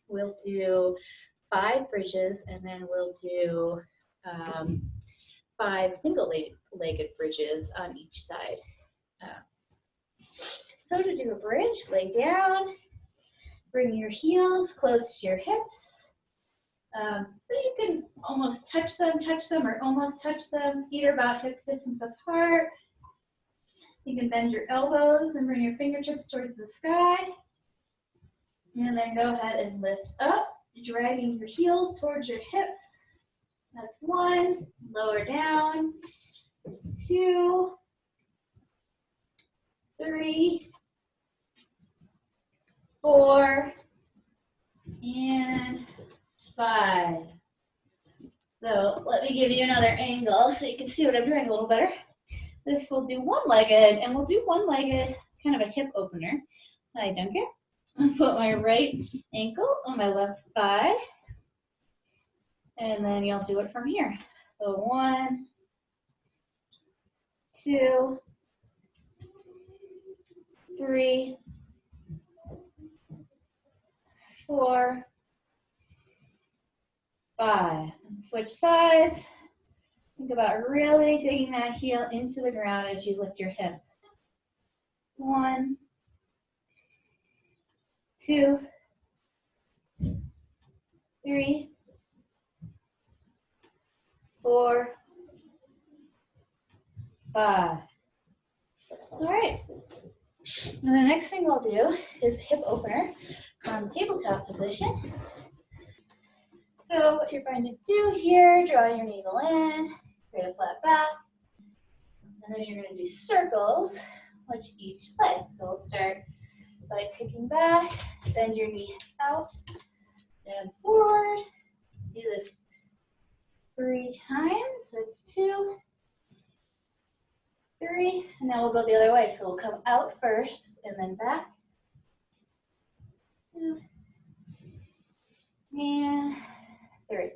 we'll do 5 bridges, and then we'll do 5 single-legged bridges on each side. So to do a bridge, lay down, bring your heels close to your hips. So you can almost touch them, or almost touch them. Feet are about hips distance apart. You can bend your elbows and bring your fingertips towards the sky. And then go ahead and lift up, dragging your heels towards your hips. That's 1. Lower down. 2, 3, 4, and 5. So let me give you another angle so you can see what I'm doing a little better. This will do one-legged, and we'll do one-legged, kind of a hip opener. Hi, Duncan. I'll put my right ankle on my left thigh, and then you'll do it from here. So 1, 2, 3, 4, 5. Switch sides. Think about really digging that heel into the ground as you lift your hip. 1, 2, 3, 4, 5. All right. And the next thing we'll do is hip opener from tabletop position. So what you're going to do here, draw your navel in, create a flat back, and then you're going to do circles, which each leg. So we'll start by kicking back, bend your knee out, and forward. Do this 3 times. That's 2, 3, and now we'll go the other way. So we'll come out first and then back. 2, and 3.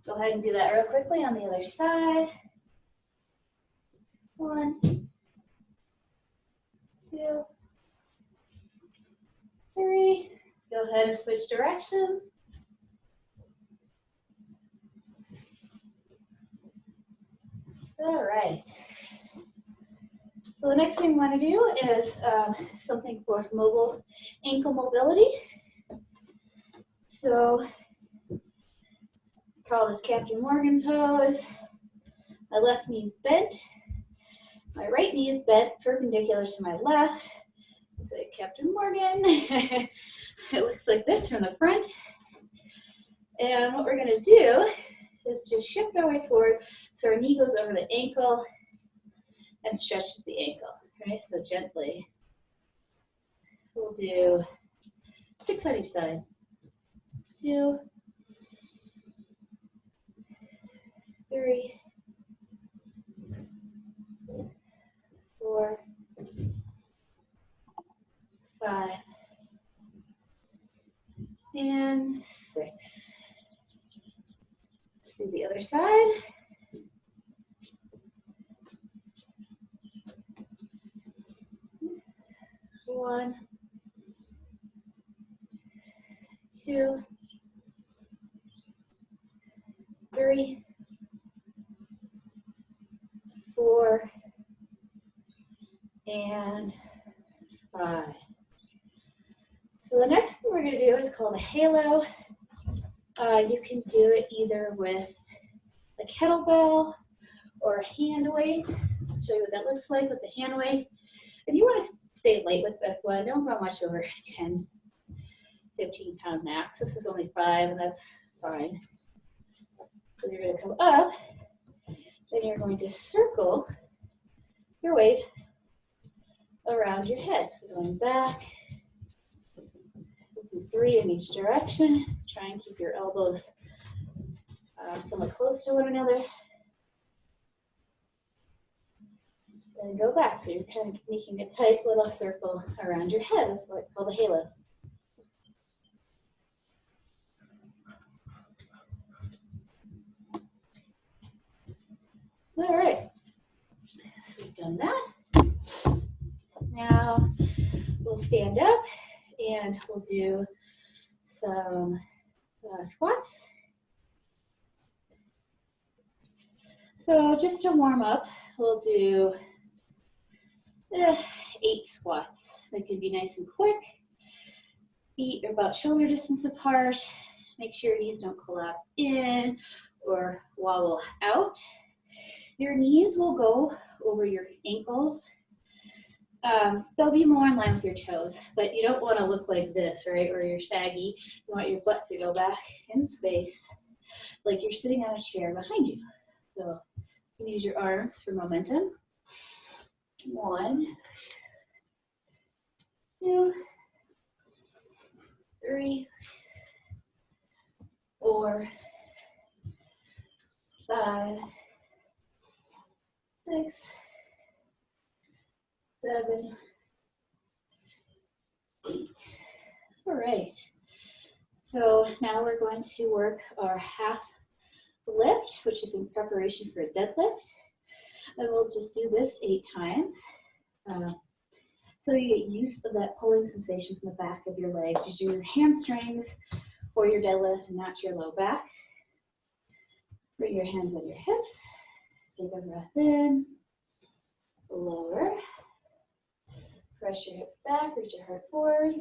Go ahead and do that real quickly on the other side. 1, 2, 3. Go ahead and switch directions. All right. So the next thing we want to do is something for mobile ankle mobility. So call this Captain Morgan pose. My left knee is bent. My right knee is bent perpendicular to my left. Like Captain Morgan. It looks like this from the front. And what we're going to do is just shift our way forward so our knee goes over the ankle and stretches the ankle. Okay, so gently. We'll do 6 on each side. 2, 3, 4, 5, and 6. Do the other side. 1, 2, 3, 4, and 5. So the next thing we're going to do is called a halo. You can do it either with a kettlebell or a hand weight. I'll show you what that looks like with the hand weight. If you want to stay light with this one, don't go much over 10, 15 pound max. This is only 5, and that's fine. So you're going to come up, then you're going to circle your weight around your head. So going back, we'll do 3 in each direction. Try and keep your elbows somewhat close to one another. And go back. So you're kind of making a tight little circle around your head. That's what's called a halo. All right. So we've done that. Now we'll stand up and we'll do some squats. So just to warm up, we'll do 8 squats. They can be nice and quick. Feet are about shoulder distance apart. Make sure your knees don't collapse in or wobble out. Your knees will go over your ankles. They'll be more in line with your toes, but you don't want to look like this, right, or you're saggy. You want your butt to go back in space like you're sitting on a chair behind you. So you can use your arms for momentum. 1, 2, 3, 4, 5, 6, 7, 8. All right. So now we're going to work our half lift, which is in preparation for a deadlift. And we'll just do this 8 times. So you get used to that pulling sensation from the back of your legs. Use your hamstrings for your deadlift and not your low back. Bring your hands on your hips. Take a breath in. Lower. Press your hips back, reach your heart forward.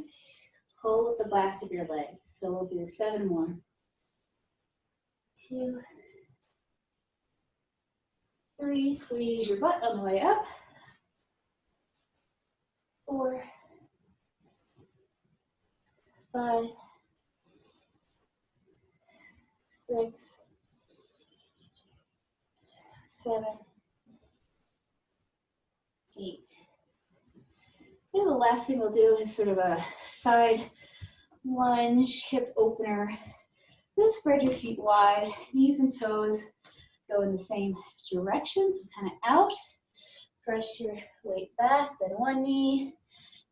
Pull with the back of your leg. So we'll do 7 more. 2, 3, squeeze your butt on the way up. 4, 5, 6, 7, 8. And the last thing we'll do is sort of a side lunge, hip opener. Then spread your feet wide, knees and toes go in the same direction, so kind of out. Press your weight back, then one knee,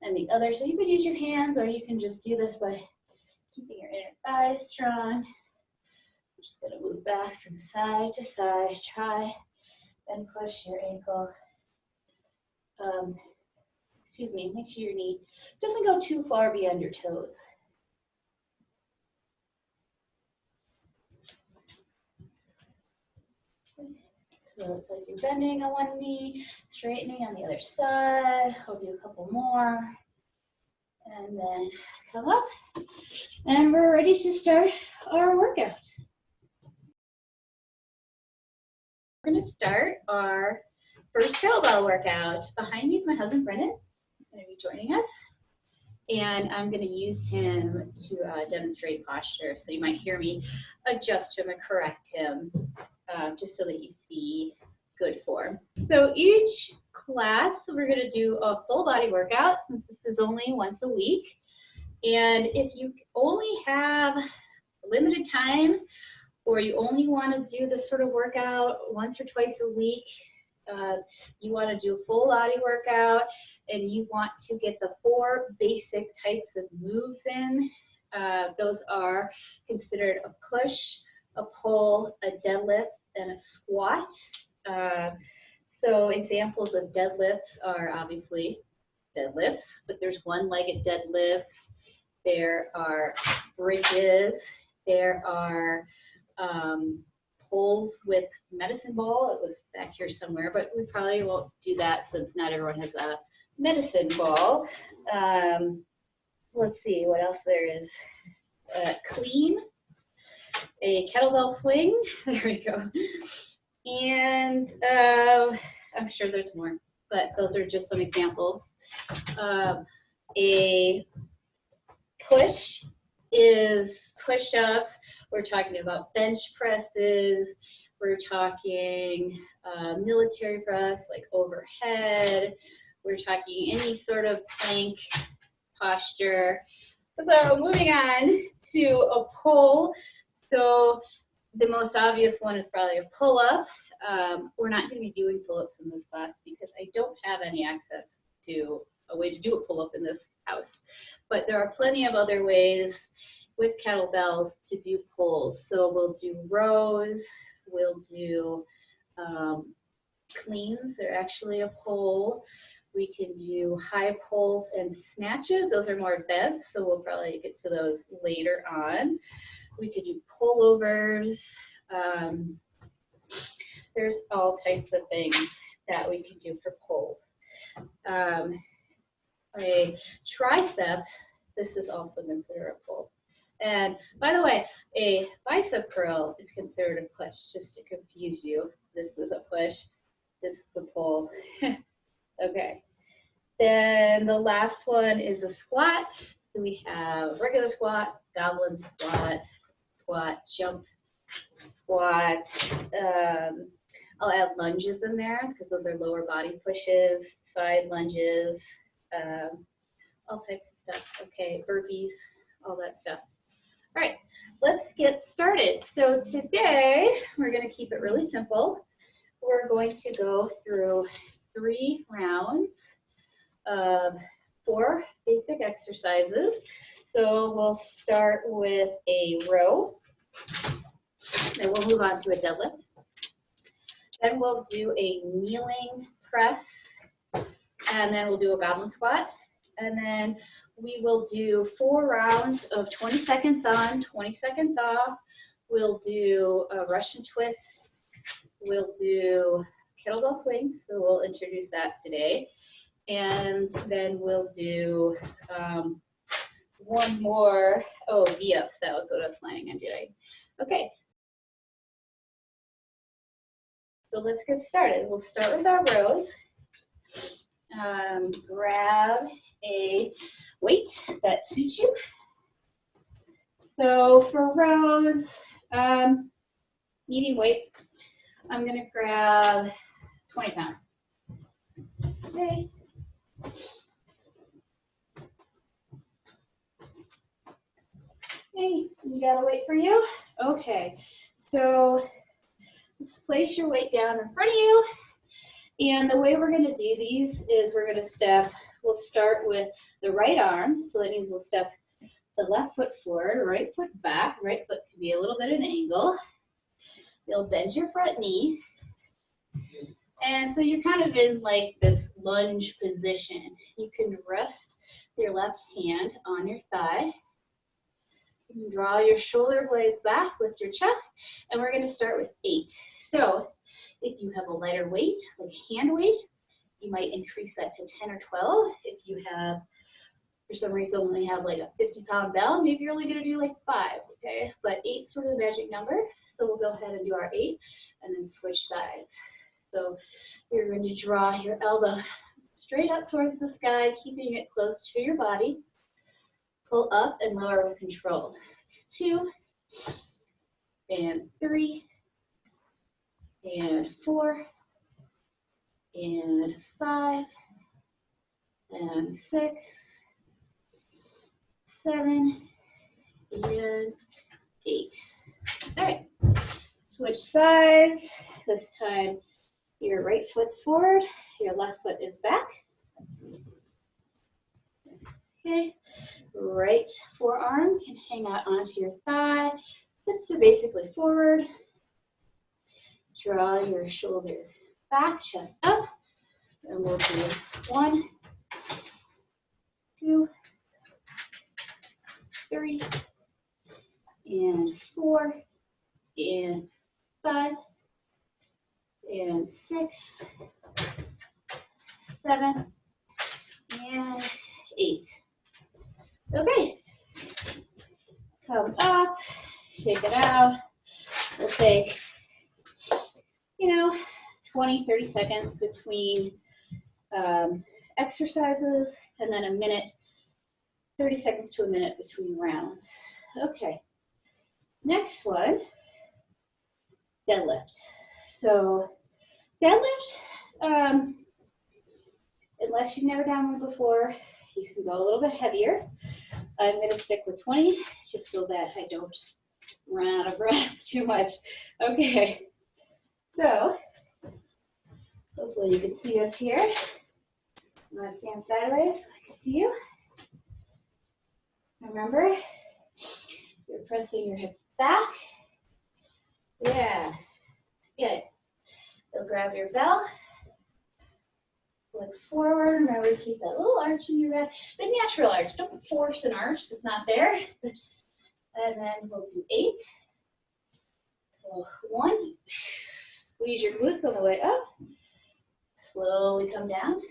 and the other. So you could use your hands, or you can just do this by keeping your inner thighs strong. I'm just going to move back from side to side. Try and push your ankle. Make sure your knee doesn't go too far beyond your toes. So it's like you're bending on one knee, straightening on the other side. I'll do a couple more. And then come up. And we're ready to start our workout. We're going to start our first kettlebell workout. Behind me is my husband, Brendan. He's going to be joining us. And I'm going to use him to demonstrate posture. So you might hear me adjust him and correct him just so that you see good form. So each class, we're going to do a full body workout since this is only once a week. And if you only have limited time or you only want to do this sort of workout once or twice a week, you want to do a full body workout and you want to get the 4 basic types of moves in. Those are considered a push, a pull, a deadlift, and a squat. So examples of deadlifts are obviously deadlifts, but there's one-legged deadlifts. There are bridges. There are pulls with medicine ball. It was back here somewhere, but we probably won't do that since not everyone has a medicine ball. Let's see what else there is. Clean, a kettlebell swing. There we go. And I'm sure there's more, but those are just some examples. A push is push-ups. We're talking about bench presses. We're talking military press, like overhead. We're talking any sort of plank posture. So moving on to a pull. So the most obvious one is probably a pull-up. We're not going to be doing pull-ups in this class because I don't have any access to a way to do a pull-up in this house. But there are plenty of other ways with kettlebells to do pulls. So we'll do rows, we'll do cleans, they're actually a pull. We can do high pulls and snatches. Those are more advanced, so we'll probably get to those later on. We could do pullovers. There's all types of things that we can do for pulls. A tricep, this is also considered a pull. And by the way, a bicep curl is considered a push, just to confuse you. This is a push, this is a pull. Okay. Then the last one is a squat. So we have regular squat, goblin squat, squat, jump, squat. I'll add lunges in there because those are lower body pushes, side lunges, all types of stuff. Okay, burpees, all that stuff. All right, let's get started. So today we're going to keep it really simple. We're going to go through 3 rounds of 4 basic exercises. So we'll start with a row, then we'll move on to a deadlift. Then we'll do a kneeling press, and then we'll do a goblin squat. And then we will do 4 rounds of 20 seconds on, 20 seconds off. We'll do a Russian twist. We'll do kettlebell swings, so we'll introduce that today. And then we'll do one more, V-ups, that was what I was planning on doing. Okay. So let's get started. We'll start with our rows. Grab a weight that suits you. So for rows, medium weight, I'm going to grab 20 pounds. Okay. Okay, we got a weight for you? Okay, so let's place your weight down in front of you. And the way we're going to do these is we're going to step, we'll start with the right arm. So that means we'll step the left foot forward, right foot back. Right foot can be a little bit at an angle. You'll bend your front knee. And so you're kind of in like this lunge position. You can rest your left hand on your thigh. You can draw your shoulder blades back, lift your chest, and we're going to start with 8. So if you have a lighter weight, like hand weight, you might increase that to 10 or 12. If you have, for some reason, only have like a 50-pound bell, maybe you're only going to do like 5, okay? But 8 is sort of the magic number. So we'll go ahead and do our 8 and then switch sides. So you're going to draw your elbow straight up towards the sky, keeping it close to your body. Pull up and lower with control. 2 and 3 and 4 and 5 and 6, 7 and 8. All right, switch sides. This time your right foot's forward, your left foot is back. Okay, right forearm can hang out onto your thigh. Hips are basically forward. Draw your shoulder back, chest up, and we'll do 1, 2, 3, and 4, and 5, and 6, 7, and 8. Okay, come up, shake it out. We'll take, 20, 30 seconds between exercises, and then a minute, 30 seconds to a minute between rounds. Okay, next one, deadlift. So deadlift, unless you've never done one before, you can go a little bit heavier. I'm going to stick with 20 just so that I don't run out of breath too much. Okay, so hopefully you can see us here. I'm going to stand sideways so I can see you. Remember, you're pressing your hips back. Yeah, good. You'll grab your bell, Look forward. Remember to keep that little arch in your back. The natural arch. Don't force an arch that's not there. And then we'll do 8. So 1. Squeeze your glutes on the way up. Slowly come down.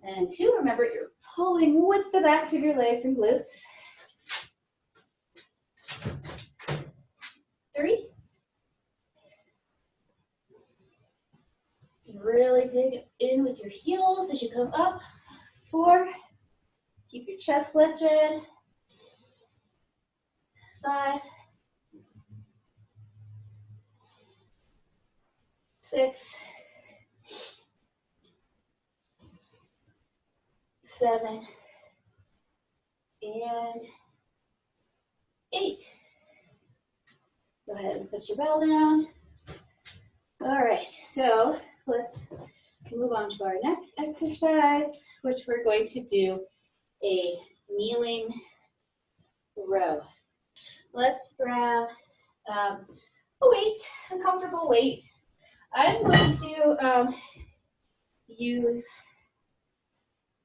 And 2. Remember, you're pulling with the backs of your legs and glutes. 3. Really dig in with your heels as you come up. 4. Keep your chest lifted. 5. 6. 7. And 8. Go ahead and put your bell down. All right, so let's move on to our next exercise, which we're going to do a kneeling row. Let's grab a weight, a comfortable weight. I'm going to use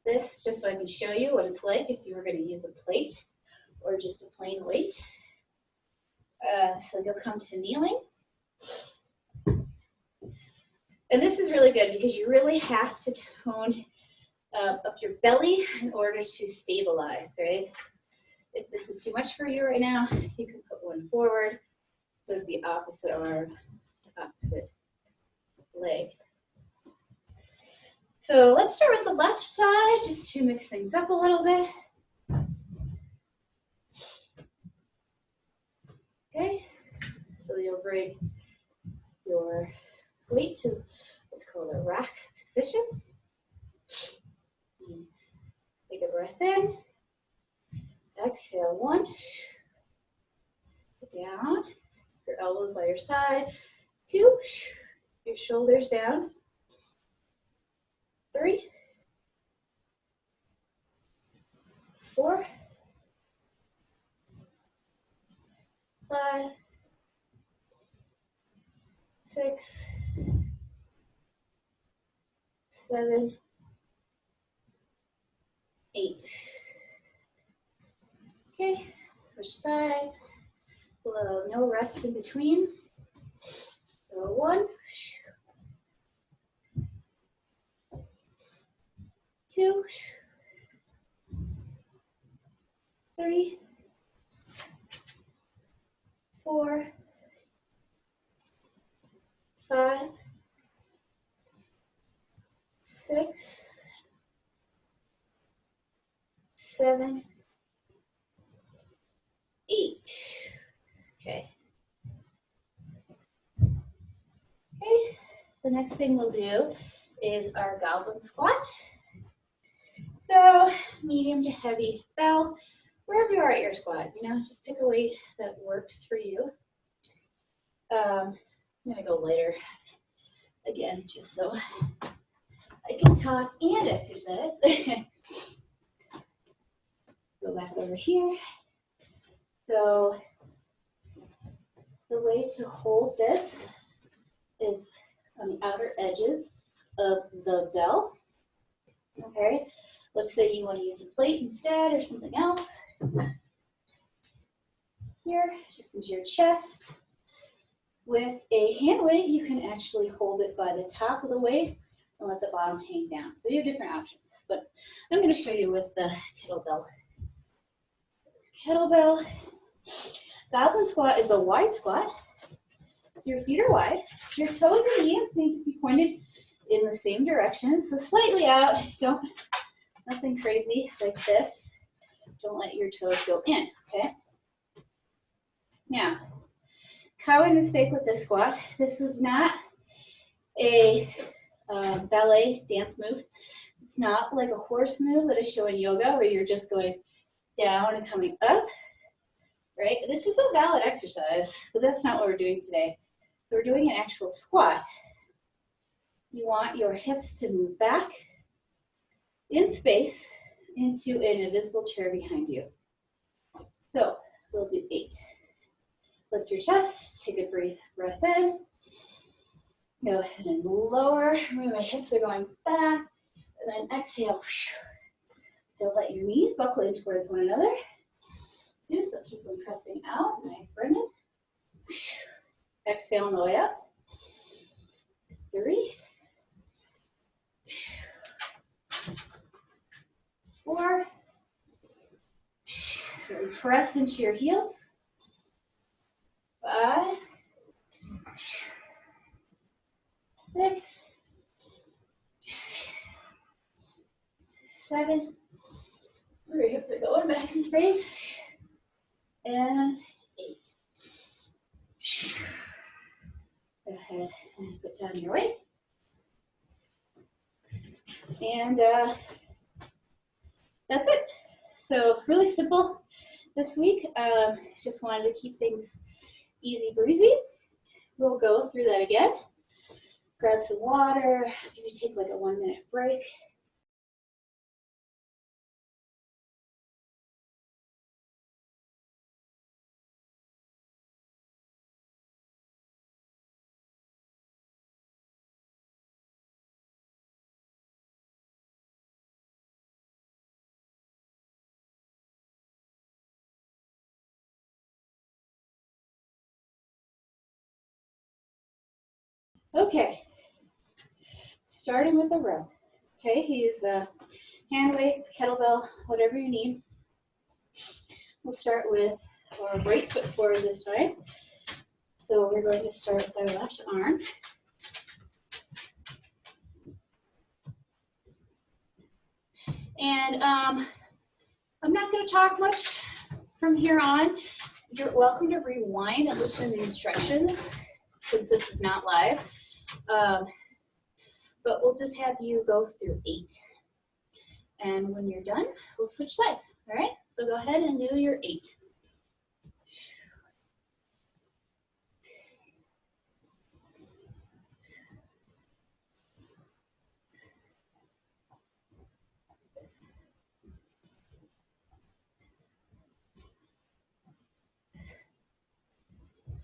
this just so I can show you what it's like if you were going to use a plate or just a plain weight. So you'll come to kneeling. And this is really good because you really have to tone up your belly in order to stabilize, right? If this is too much for you right now, you can put one forward with the opposite arm, opposite leg. So let's start with the left side just to mix things up a little bit. Okay, so you'll bring your weight to what's called a rack position. Take a breath in. Exhale, 1. Down. Your elbows by your side. 2. Your shoulders down. 3. 4. 5. 6. 7. 8. Okay, switch sides. No rest in between. So 1. 2. 3. 4. 5. 6. 7. 8. Okay. Okay. The next thing we'll do is our goblin squat. So medium to heavy bell, wherever you are at your squat, just pick a weight that works for you. I'm gonna go lighter again, just so I can talk and exercise. Go back over here. So the way to hold this is on the outer edges of the bell. Okay, let's say you want to use a plate instead or something else. Here, just into your chest. With a hand weight, you can actually hold it by the top of the weight and let the bottom hang down. So you have different options, but I'm going to show you with the kettlebell. Kettlebell. Goblin squat is a wide squat. So your feet are wide. Your toes and knees need to be pointed in the same direction. So slightly out. Nothing crazy like this. Don't let your toes go in, okay? Now, common mistake with this squat. This is not a ballet dance move. It's not like a horse move that I show in yoga where you're just going down and coming up, right? This is a valid exercise, but that's not what we're doing today. So we're doing an actual squat. You want your hips to move back in space into an invisible chair behind you. So we'll do 8. Lift your chest, take a brief breath in. Go ahead and lower. Remember, my hips are going back. And then exhale. So let your knees buckle in towards one another. Two, so keep them pressing out. Nice, Brendan. Exhale on the way up. 3, 4. Really press into your heels. 5, 6, 7. Your hips are going back in space. And 8. Go ahead and put down your weight. And that's it. So really simple this week. Just wanted to keep things easy breezy. We'll go through that again. Grab some water, maybe take like a 1-minute break. Okay, starting with the row. Okay, use a hand weight, kettlebell, whatever you need. We'll start with our right foot forward this time. So we're going to start with our left arm. And I'm not going to talk much from here on. You're welcome to rewind and listen to the instructions since this is not live. But we'll just have you go through 8. And when you're done, we'll switch sides. All right? So go ahead and do your 8.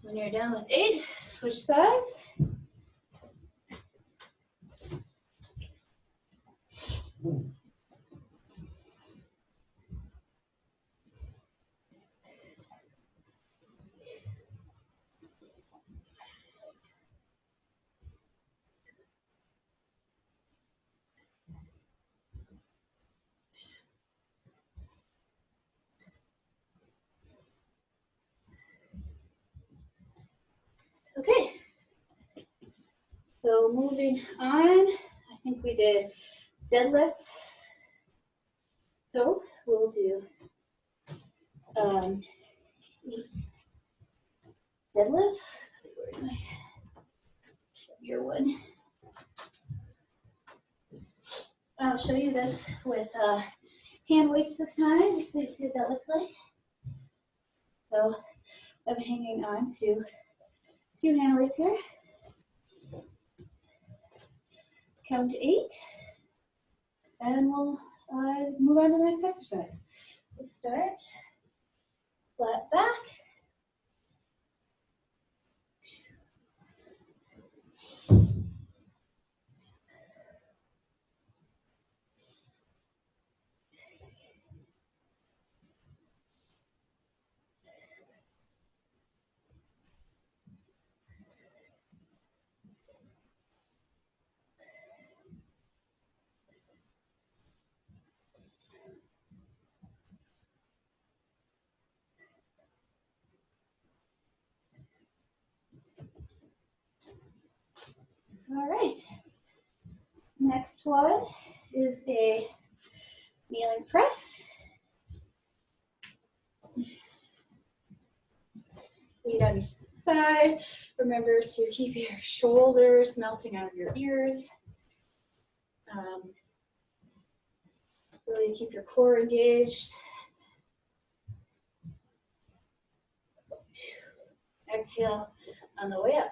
When you're done with 8, switch sides. Okay. So moving on, I think we did deadlifts. So we'll do 8 deadlifts. Where's my your one? I'll show you this with hand weights this time, just so you see what that looks like. So I'm hanging on to 2 hand weights here. Count to 8, and we'll move on to the next exercise. Let's start flat back. All right. Next one is a kneeling press. Feet on each side. Remember to keep your shoulders melting out of your ears. Really keep your core engaged. Exhale on the way up.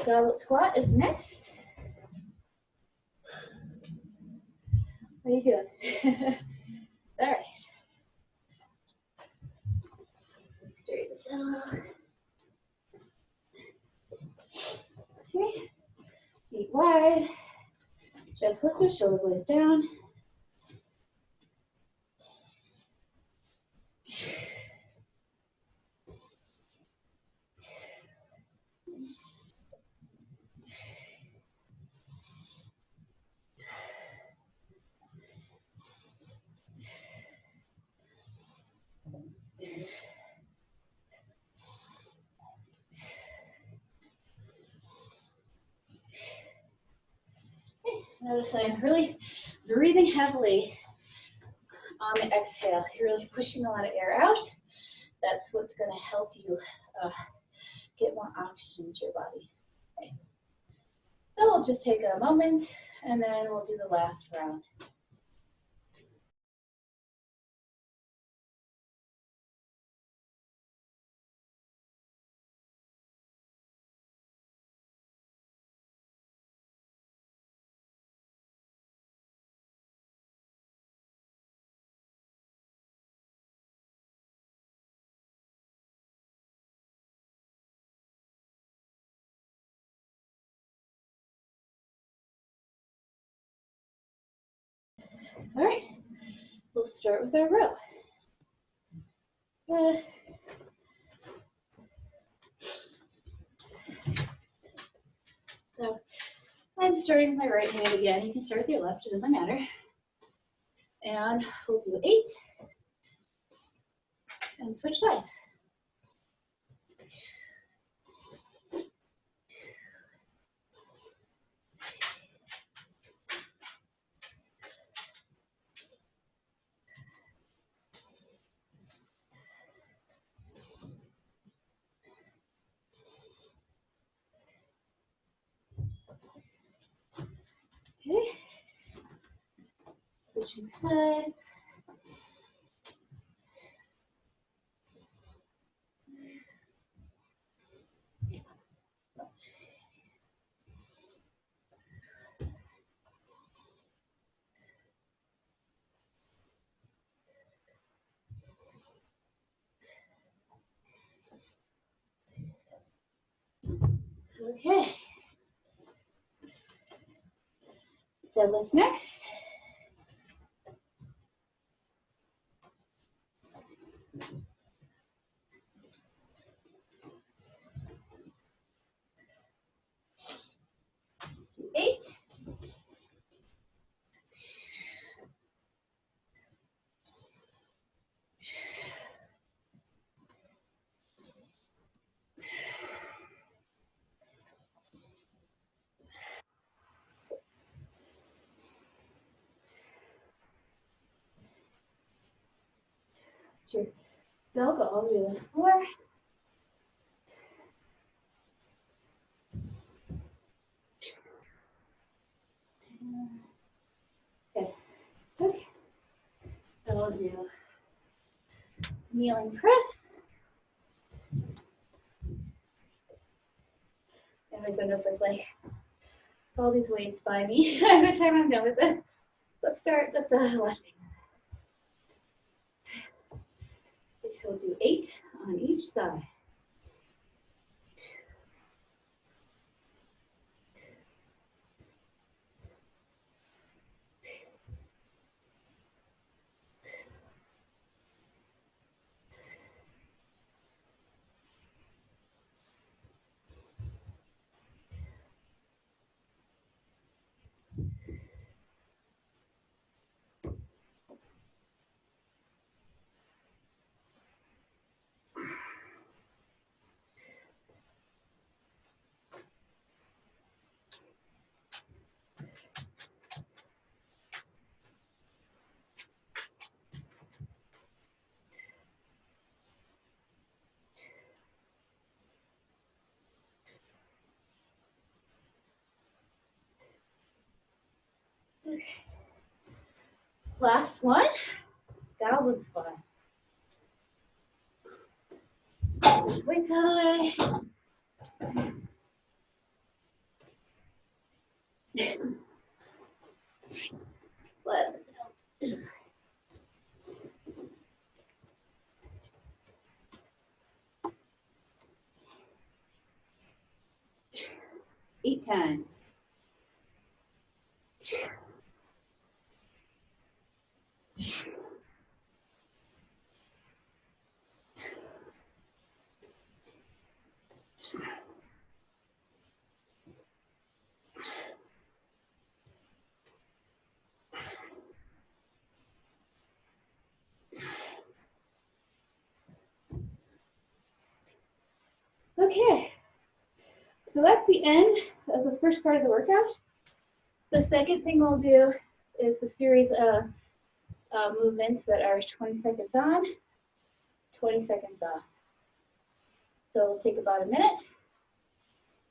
Goblet squat is next. What are you doing? All right. Straight as hell. Okay. Feet wide. Just lift your shoulder blades down. Notice I'm really breathing heavily on the exhale. You're really pushing a lot of air out. That's what's going to help you get more oxygen into your body. Okay. So we'll just take a moment and then we'll do the last round. All right, we'll start with our row. So I'm starting with my right hand again. You can start with your left, it doesn't matter. And we'll do 8 and switch sides. Okay. Switching sides. Okay. Deadlifts next. Do 8. Sure. Now go all the way to the floor. Okay. Okay. So we'll do kneeling press. And my goodness, there's like all these weights by me. By the time I'm done with this, let's start with the left hand. We'll do 8 on each side. Okay. Last one, goblin squat. Weights out of the way. But 8 times. Okay, so that's the end of the first part of the workout. The second thing we'll do is a series of movements that are 20 seconds on, 20 seconds off. So we'll take about a minute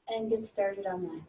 and get started on that.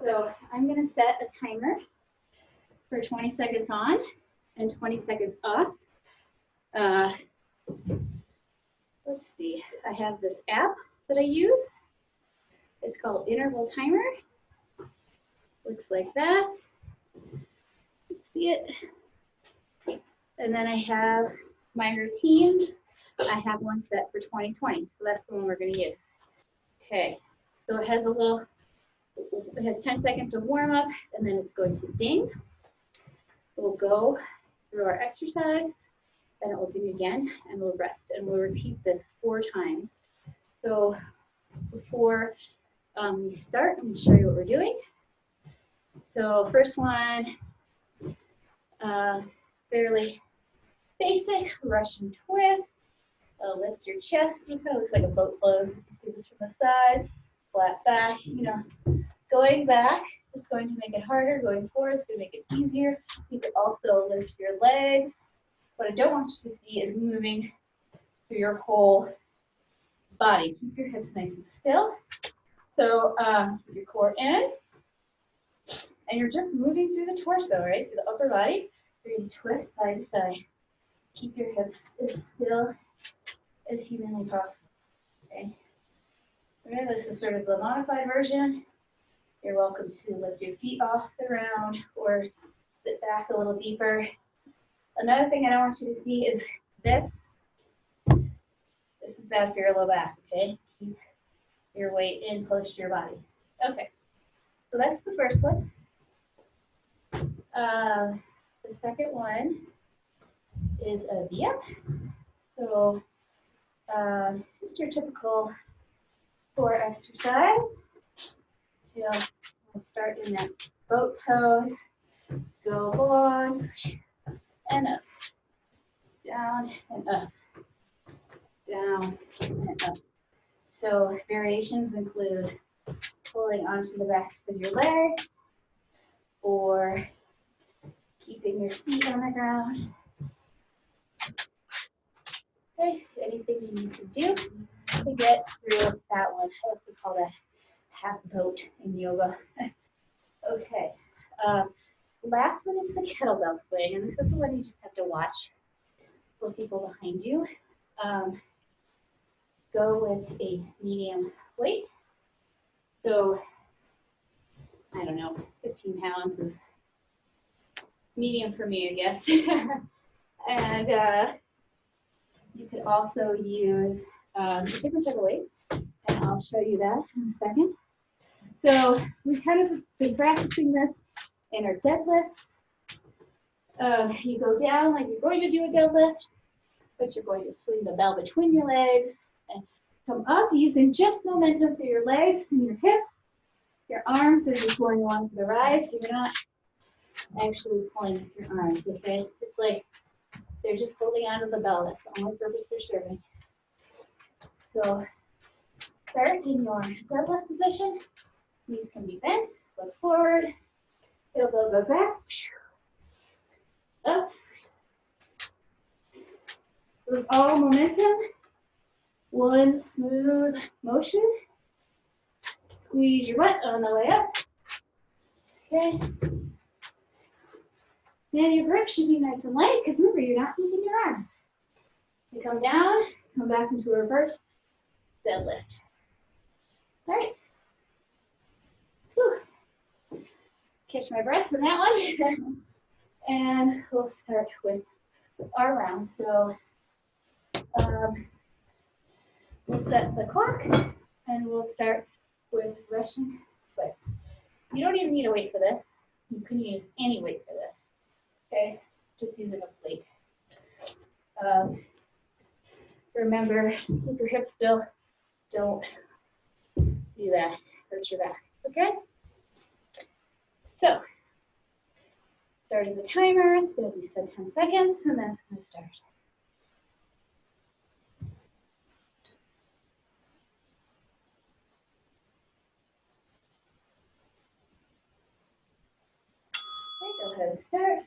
So I'm going to set a timer for 20 seconds on and 20 seconds off. Let's see, I have this app that I use. It's called Interval Timer. Looks like that. See it? And then I have my routine. I have one set for 2020, so that's the one we're going to use. Okay, so it has 10 seconds to warm up, and then it's going to ding. We'll go through our exercise, then it will ding again, and we'll rest. And we'll repeat this 4 times. So before we start, I'm going to show you what we're doing. So first one, fairly basic, Russian twist. Lift your chest. It kind of looks like a boat close. You see this from the side, flat back. Going back is going to make it harder. Going forward is going to make it easier. You could also lift your legs. What I don't want you to see is moving through your whole body. Keep your hips nice and still. So keep your core in. And you're just moving through the torso, right? Through the upper body. You're going to twist side to side. Keep your hips as still as humanly possible. Okay. This is sort of the modified version. You're welcome to lift your feet off the ground or sit back a little deeper. Another thing I don't want you to see is this. This is bad for your low back, okay? Keep your weight in close to your body. Okay, so that's the first one. The second one is a V-up. So just your typical core exercise. We'll start in that boat pose. Go on and up, down and up, down and up. So variations include pulling onto the backs of your legs or keeping your feet on the ground. Okay, anything you need to do to get through that one. I also call that half boat in yoga. Okay, last one is the kettlebell swing, and this is the one you just have to watch for people behind you. Go with a medium weight. So, I don't know, 15 pounds is medium for me, I guess. And you could also use different type of weights, and I'll show you that in a second. So we've kind of been practicing this in our deadlifts, You go down like you're going to do a deadlift, but you're going to swing the bell between your legs and come up using just momentum for your legs and your hips. Your arms are just going along for the ride. So you're not actually pulling with your arms, okay? It's like they're just holding onto the bell. That's the only purpose they're serving. So start in your deadlift position. Knees can be bent, look forward, elbow goes back, up. With all momentum, one smooth motion. Squeeze your butt on the way up. Okay. Now your grip should be nice and light because remember, you're not using your arms. You come down, come back into a reverse deadlift. All right. Whew. Catch my breath for that one. And we'll start with our round. So we'll set the clock and we'll start with Russian split. You don't even need a weight for this. You can use any weight for this. Okay, just using a plate. Remember, keep your hips still. Don't do that. Hurt your back. Okay? So, starting the timer, it's going to be set 10 seconds, and then it's going to start. Okay, go ahead and start.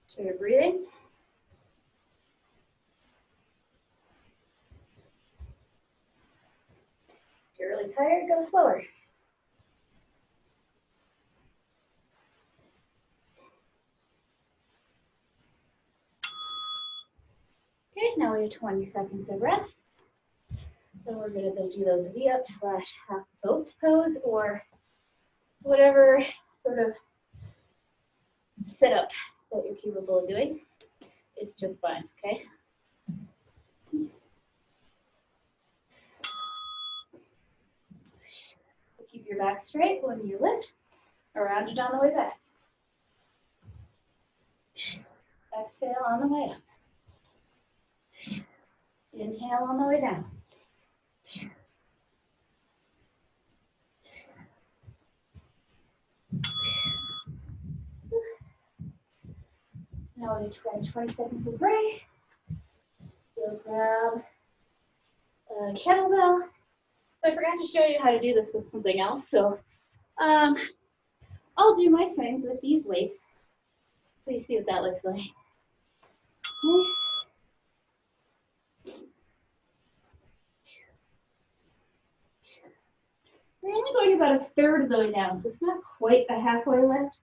So you're breathing. If you're really tired, go slower. Okay, now we have 20 seconds of rest. So we're going to do those V-up / half boat pose or whatever sort of sit-up that you're capable of doing. It's just fine, okay? Keep your back straight when you lift, around and on the way back. Exhale on the way up. Inhale on the way down. Now we do 20 seconds of break. So grab a kettlebell. So I forgot to show you how to do this with something else. So I'll do my swings with these weights. So you see what that looks like. Okay. We're only going about a third of the way down, so it's not quite a halfway lift.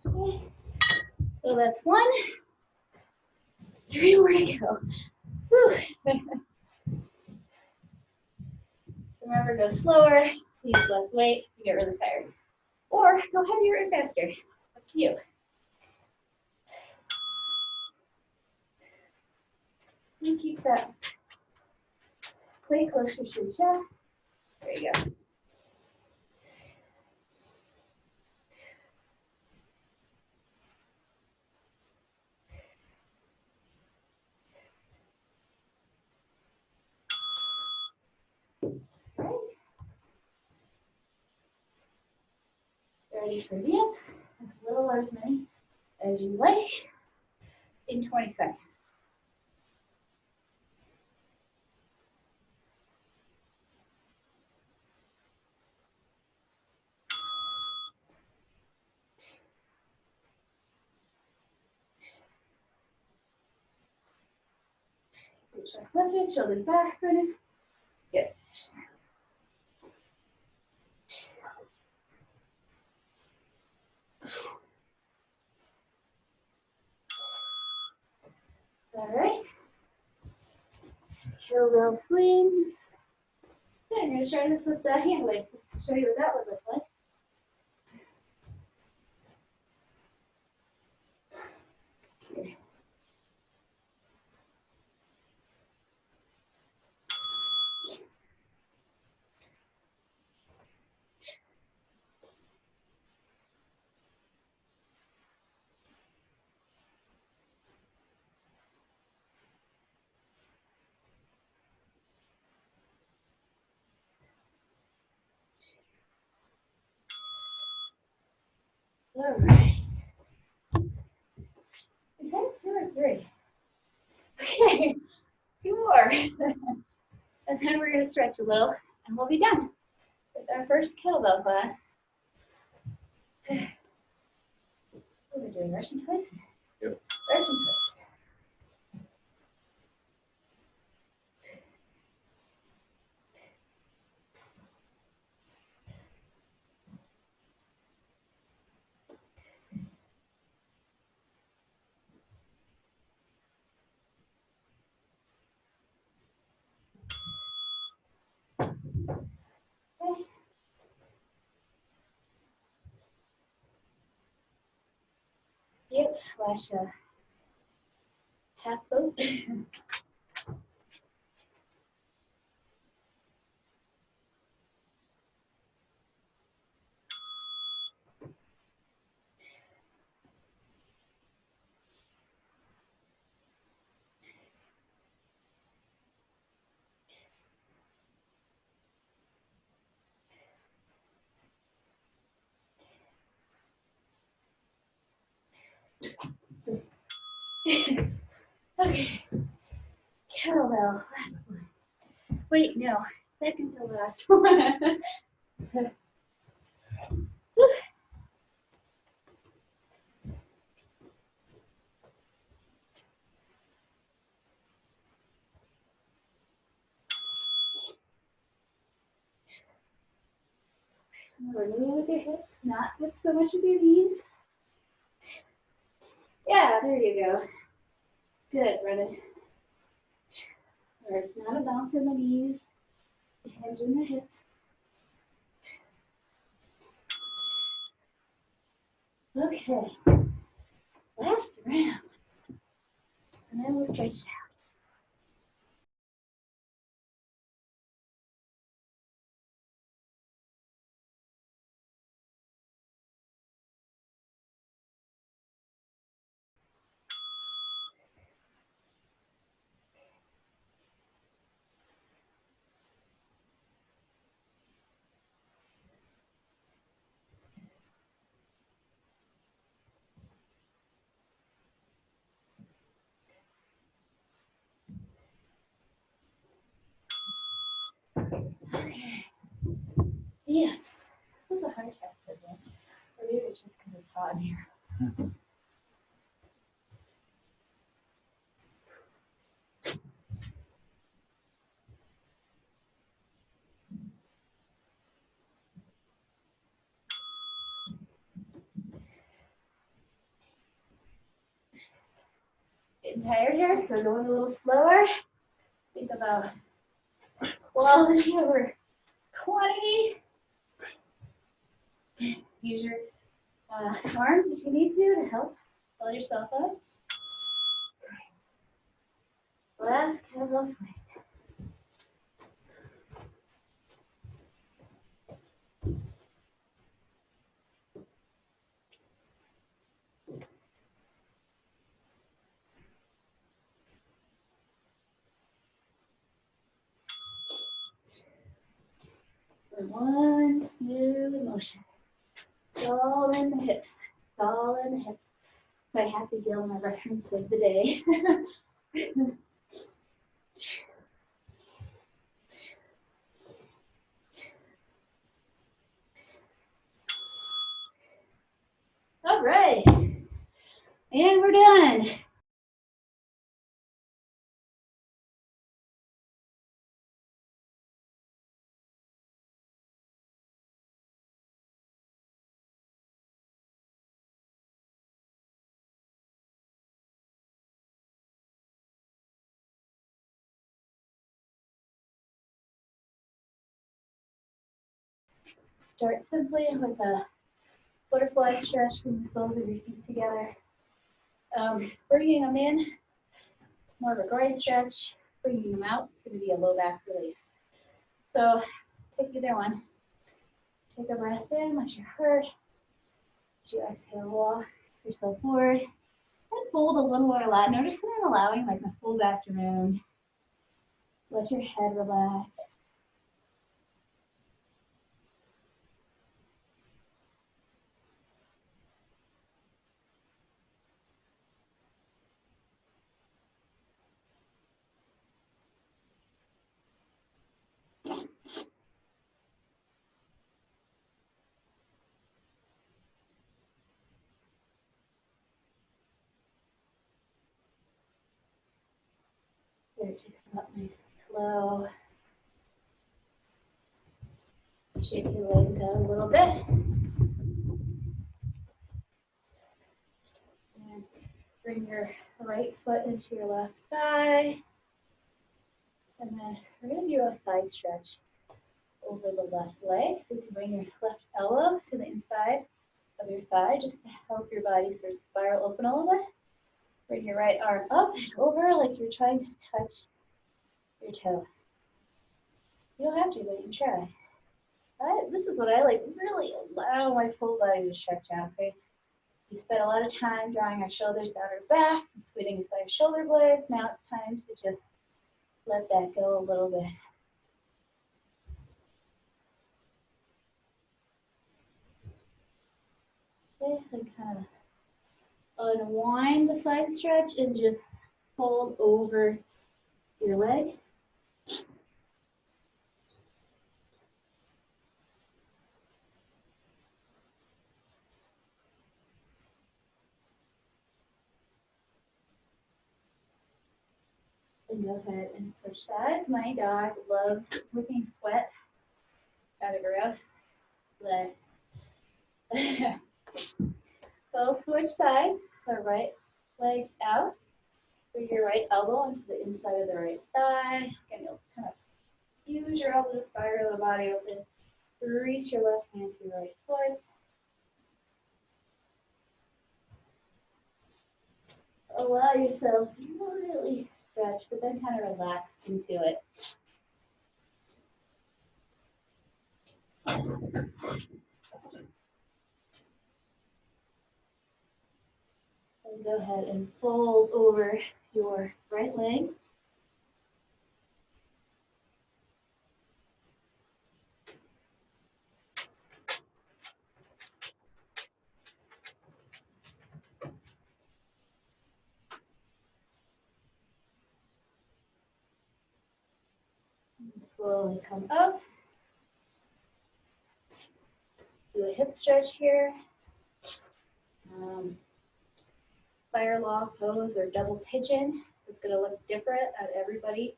Okay. So that's 1. 3 more to go. Whew. Remember, go slower, use less weight, you get really tired. Or go heavier and faster. Up to you. You keep that plate closer to your chest. There you go. Right. Ready for V-up. As little or as many as you like in 20 seconds. Your chest lifted, shoulders back, good. Good. All right. Kettlebell swings. Okay, I'm going to try this with the hand weights to show you what that would look like. All right. Is that 2 or 3? Okay, 2 more. And then we're going to stretch a little, and we'll be done with our first kettlebell class. We're doing Russian twist? Yep. Russian twist. Okay. Yep, slash half boat. Okay, kettlebell, last one. Wait, no, second to last one. Remove with your hips, not with so much of your knees. Yeah, there you go. Good, Brennan. Or it's not a bounce in the knees, the heads in the hips. Okay, last round. And then we'll stretch it out. Okay. Yeah, this is a hard test, isn't it? Or maybe it's just because it's hot in here. Getting tired here, so going a little slower. Think about 12 over 20. Use your arms if you need to help pull yourself up. Last kettlebell swing. For one smooth motion. It's all in the hips. It's all in the hips. So I have to deal my reference of the day. All right. And we're done. Start simply with a butterfly stretch, bring the soles of your feet together. Bringing them in, more of a groin stretch. Bringing them out, it's going to be a low back release. So pick either one. Take a breath in, let your heart. As you exhale, walk yourself forward. And fold a little more lat. Notice that I'm allowing like a full afternoon. Let your head relax. Start to come up nice and slow. Shake your legs out a little bit. And bring your right foot into your left thigh. And then we're going to do a side stretch over the left leg. So you can bring your left elbow to the inside of your thigh just to help your body sort of spiral open a little bit. Bring your right arm up and over like you're trying to touch your toe. You don't have to, but you can try. This is what I like, really allow my full body to stretch out, okay? We spent a lot of time drawing our shoulders down our back, and squeezing inside our shoulder blades. Now it's time to just let that go a little bit. Okay, so kind of unwind the side stretch and just fold over your leg. And go ahead and switch sides. My dog loves wicking sweat out of her mouth. So switch sides. The right leg out. Bring your right elbow into the inside of the right thigh. Again, you'll kind of use your elbow to spiral the body open. Reach your left hand to your right foot. Allow yourself to really stretch, but then kind of relax into it. And go ahead and fold over your right leg. Slowly come up. Do a hip stretch here. Fire log pose or double pigeon. It's going to look different at everybody.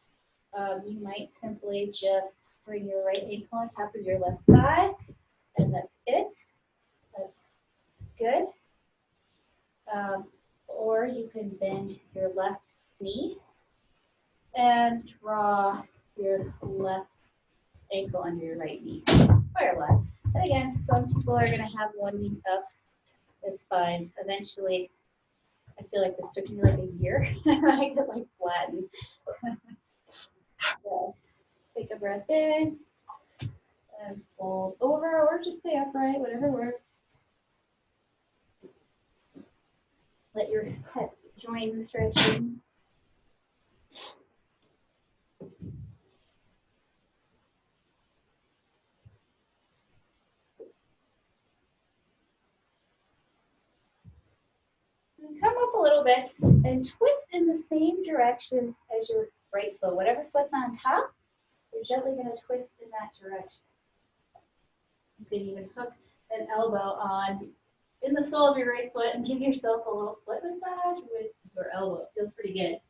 You might simply just bring your right ankle on top of your left thigh, and that's it. That's good. Or you can bend your left knee and draw your left ankle under your right knee. Fire log. And again, some people are going to have one knee up. It's fine. Eventually, I feel like this took me like a year. I get like flattened. So take a breath in and fold over or just stay upright, whatever works. Let your hips join the stretching. And come up a little bit and twist in the same direction as your right foot. Whatever foot's on top, you're gently going to twist in that direction. You can even hook an elbow on in the sole of your right foot and give yourself a little foot massage with your elbow. It feels pretty good.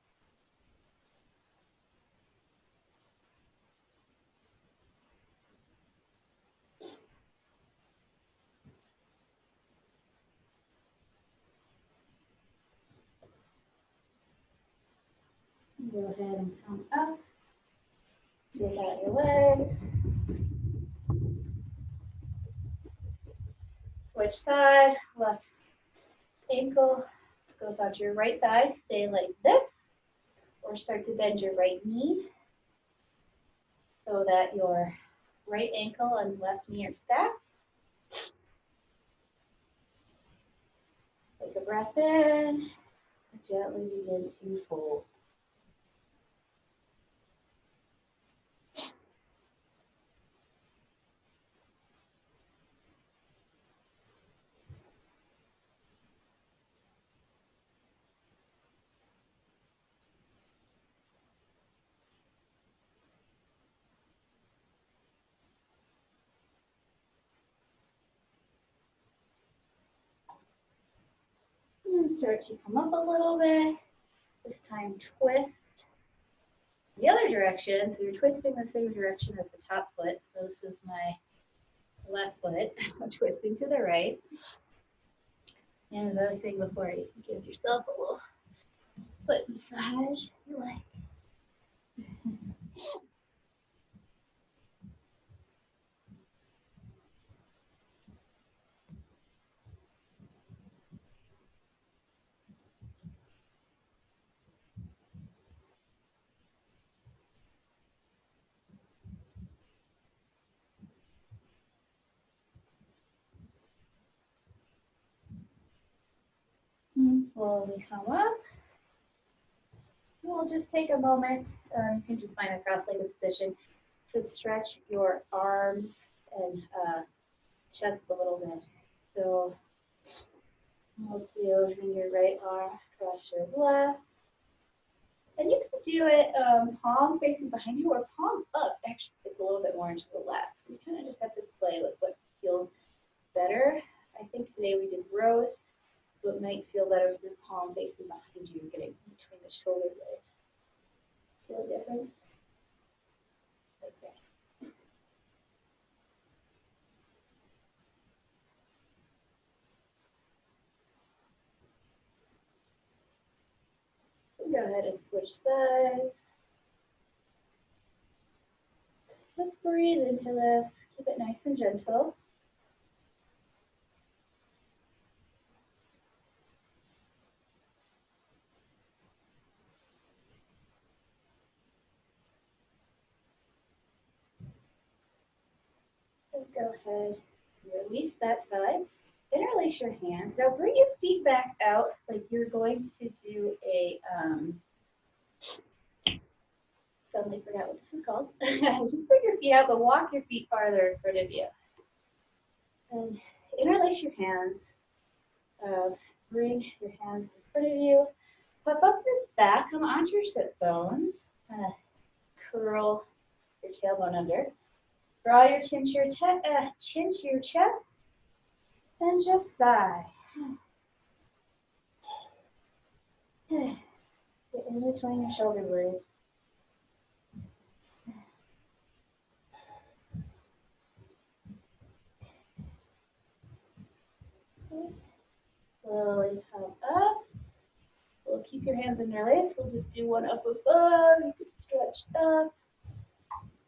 Go ahead and come up. Shake out your legs. Switch side. Left ankle goes out your right thigh. Stay like this. Or start to bend your right knee so that your right ankle and left knee are stacked. Take a breath in. Gently begin to fold. And start to come up a little bit. This time twist The other direction, so you're twisting the same direction as the top foot. So this is my left foot. I'm twisting to the right. And as I was saying before, you can give yourself a little foot massage if you like. Slowly come up. We'll just take a moment. You can just find a cross-legged position to stretch your arms and chest a little bit. So we'll do bring your right arm across your left. And you can do it palm facing behind you or palm up. Actually, it's a little bit more into the left. You kind of just have to play with what feels better. I think today we did rows, so it might feel better with your palm facing behind you, getting between the shoulder blades. Feel different? Okay. Go ahead and switch sides. Let's breathe into this. Keep it nice and gentle. So go ahead, release that side. Interlace your hands. Now bring your feet back out like you're going to do a, suddenly forgot what this is called. Just bring your feet out, but walk your feet farther in front of you. And interlace your hands. Bring your hands in front of you. Puff up your back, come onto your sit bones. Kind of curl your tailbone under. Draw your chin to your chest, and just sigh. Get in between your shoulder blades. Slowly come up. We'll keep your hands interlaced. We'll just do one up above. You can stretch up.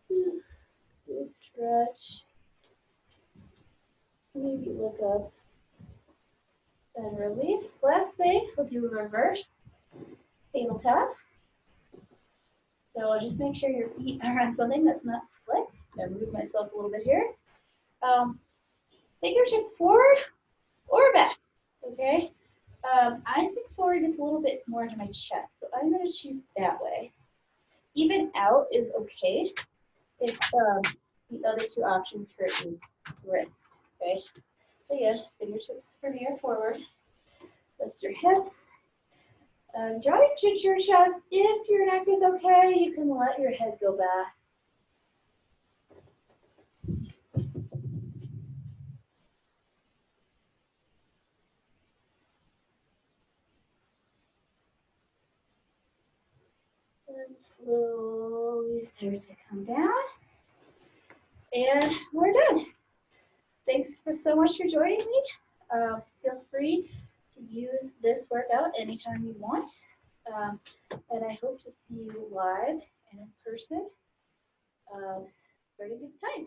Good stretch. Maybe look up and release. Last thing, we'll do a reverse tabletop. So I'll just make sure your feet are on something that's not slick. I'm going to move myself a little bit here. Fingertips forward or back. Okay? I think forward is a little bit more into my chest, so I'm going to choose that way. Even out is okay if the other two options hurt your wrist. Okay? So yes, fingertips from here forward. Lift your hips. Draw your chin to your chest. If your neck is okay, you can let your head go back. And slowly start to come down. And we're done. Thanks so much for joining me. Feel free to use this workout anytime you want. And I hope to see you live and in person starting next time.